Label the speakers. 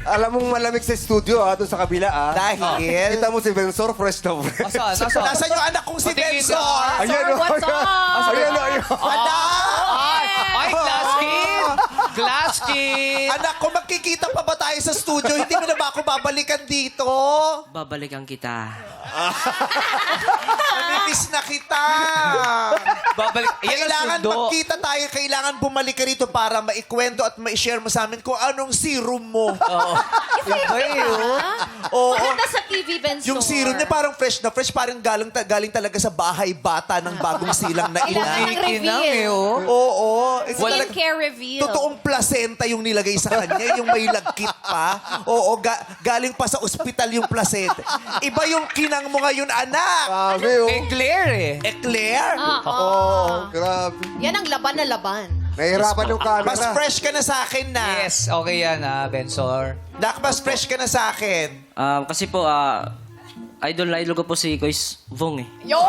Speaker 1: Alam mong malamig sa studio, doon sa kabila,
Speaker 2: Dahil?
Speaker 1: Kita mo si Bensor, fresh na fresh.
Speaker 2: Nasaan yung anak kong si Bensor?
Speaker 1: Ayan,
Speaker 3: what's up?
Speaker 1: Ayan.
Speaker 4: Ay, class kid! Class kid!
Speaker 2: Anak ko, magkikita pa ba tayo sa studio? Hindi mo na ba ako babalikan dito?
Speaker 5: Babalikan kita.
Speaker 2: Namimiss na kita.
Speaker 4: Babalik. Yan ang
Speaker 2: Kailangan
Speaker 4: sundo.
Speaker 2: magkita tayo. Kailangan bumalik ka rito para maikwento at ma-share mo sa amin kung anong serum mo. Oo.
Speaker 3: Maganda sa TV, Bensor.
Speaker 2: Yung serum niya parang fresh na fresh. Parang galing talaga sa bahay bata ng bagong silang na
Speaker 3: Kailangan
Speaker 2: ina.
Speaker 3: ng reveal.
Speaker 2: Oo. Ito
Speaker 3: Skin
Speaker 2: talaga,
Speaker 3: care reveal.
Speaker 2: totoong placenta yung nilagay sa kanya. Yung may lagkit pa. Oo. Galing pa sa ospital yung placenta. Iba yung kinang mo ngayon, anak.
Speaker 1: Grabe, oh.
Speaker 4: Eclair eh.
Speaker 2: Eclair?
Speaker 1: Oh, grabe.
Speaker 3: Yan ang laban na laban.
Speaker 1: Nahihirapan yung camera.
Speaker 2: Mas fresh ka na sa akin na.
Speaker 4: Yes, okay yan Bensor.
Speaker 2: Nak, mas fresh ka na sa akin.
Speaker 5: Kasi po, idol na idol ko po si Kuya Vong eh.
Speaker 3: Yo!